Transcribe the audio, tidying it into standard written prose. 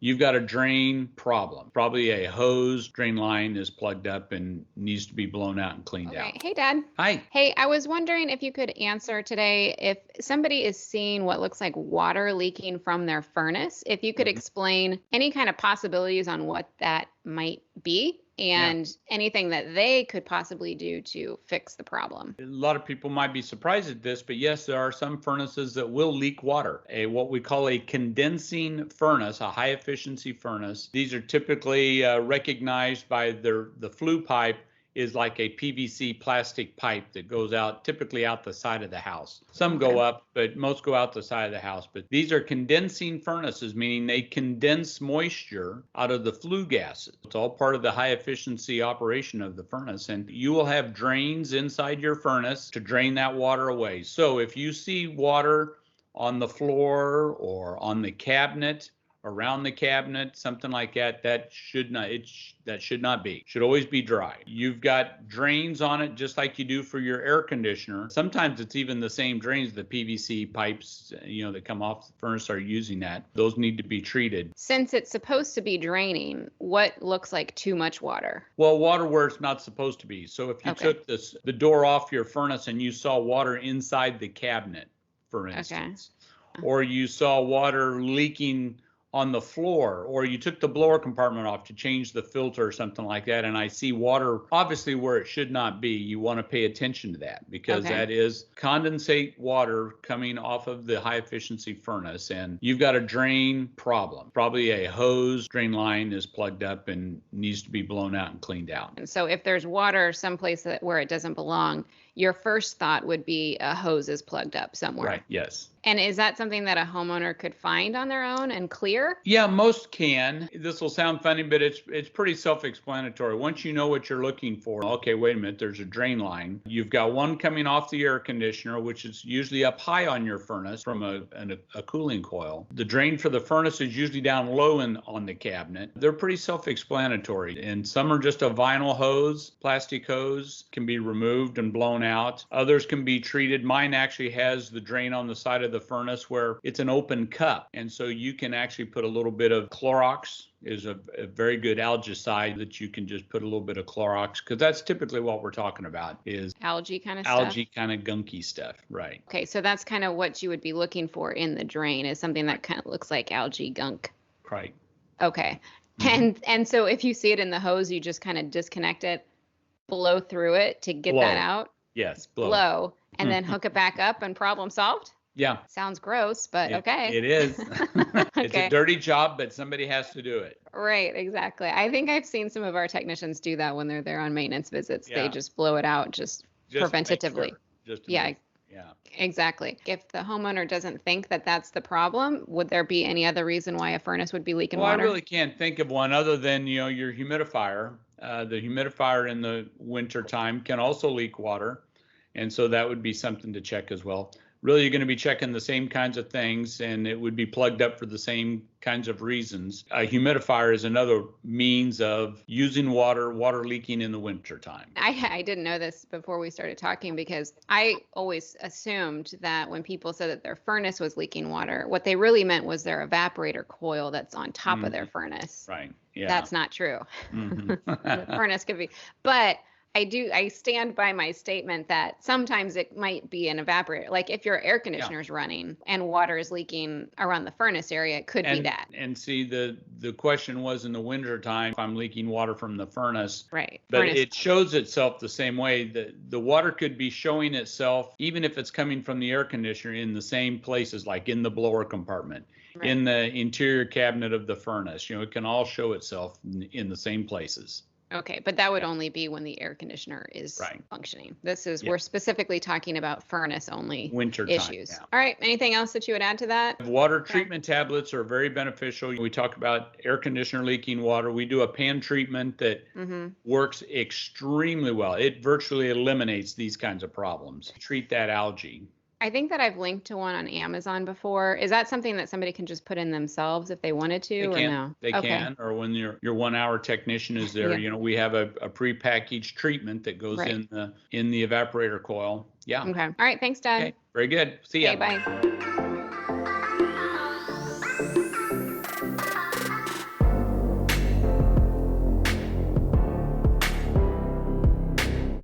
you've got a drain problem. Probably a hose drain line is plugged up and needs to be blown out and cleaned out. Hey, Dad. Hi. Hey, I was wondering if you could answer today if somebody is seeing what looks like water leaking from their furnace, if you could explain any kind of possibilities on what that might be and anything that they could possibly do to fix the problem. A lot of people might be surprised at this, but yes, there are some furnaces that will leak water. What we call a condensing furnace, a high efficiency furnace. These are typically recognized by the flue pipe is like a PVC plastic pipe that goes out, typically out the side of the house. Some go up, but most go out the side of the house. But these are condensing furnaces, meaning they condense moisture out of the flue gases. It's all part of the high efficiency operation of the furnace. And you will have drains inside your furnace to drain that water away. So if you see water on the floor or on the cabinet, around the cabinet, something like that, that should not be. Should always be dry. You've got drains on it just like you do for your air conditioner. Sometimes it's even the same drains, the PVC pipes, that come off the furnace are using that. Those need to be treated. Since it's supposed to be draining, what looks like too much water? Well, water where it's not supposed to be. So if you took the door off your furnace and you saw water inside the cabinet, for instance, or you saw water leaking on the floor, or you took the blower compartment off to change the filter or something like that, and I see water obviously where it should not be, you want to pay attention to that, because that is condensate water coming off of the high efficiency furnace, and you've got a drain problem. Probably a hose drain line is plugged up and needs to be blown out and cleaned out. And so if there's water someplace where it doesn't belong, your first thought would be a hose is plugged up somewhere. Right, yes. And is that something that a homeowner could find on their own and clear? Yeah, most can. This will sound funny, but it's pretty self-explanatory. Once you know what you're looking for, okay, wait a minute, there's a drain line. You've got one coming off the air conditioner, which is usually up high on your furnace from a cooling coil. The drain for the furnace is usually down low on the cabinet. They're pretty self-explanatory. And some are just a vinyl hose, plastic hose, can be removed and blown out. Others can be treated. Mine actually has the drain on the side of the furnace where it's an open cup, and so you can actually put a little bit of Clorox, is a very good algicide that you can just put a little bit of Clorox, because that's typically what we're talking about is algae kind of gunky stuff, right? Okay, so that's kind of what you would be looking for in the drain, is something that kind of looks like algae gunk. Right. Okay. And so if you see it in the hose, you just kind of disconnect it, blow through it to get that out. Yes, blow, and then hook it back up and problem solved? Yeah. Sounds gross, but okay. It is. It's a dirty job, but somebody has to do it. Right, exactly. I think I've seen some of our technicians do that when they're there on maintenance visits. They just blow it out just preventatively. Yeah, exactly. If the homeowner doesn't think that that's the problem, would there be any other reason why a furnace would be leaking water? I really can't think of one other than, your humidifier. The humidifier in the winter time can also leak water. And so that would be something to check as well. Really, you're going to be checking the same kinds of things, and it would be plugged up for the same kinds of reasons. A humidifier is another means of using water leaking in the winter time. I didn't know this before we started talking, because I always assumed that when people said that their furnace was leaking water, what they really meant was their evaporator coil that's on top of their furnace. Right. Yeah. That's not true. The furnace could be, but I stand by my statement that sometimes it might be an evaporator. Like if your air conditioner is running and water is leaking around the furnace area, it could be that. And see, the question was in the winter time, if I'm leaking water from the furnace. Right. But it shows itself the same way. The water could be showing itself, even if it's coming from the air conditioner, in the same places, like in the blower compartment, in the interior cabinet of the furnace. It can all show itself in the same places. Okay, but that would only be when the air conditioner is functioning. We're specifically talking about furnace only winter issues. Time, All right, anything else that you would add to that? Water treatment tablets are very beneficial. We talk about air conditioner leaking water. We do a pan treatment that works extremely well. It virtually eliminates these kinds of problems. Treat that algae. I think that I've linked to one on Amazon before. Is that something that somebody can just put in themselves if they wanted to, or no? They can, or when your 1 hour technician is there, we have a prepackaged treatment that goes in the evaporator coil. Yeah. Okay. All right. Thanks, Dad. Okay. Very good. See ya. Okay, bye.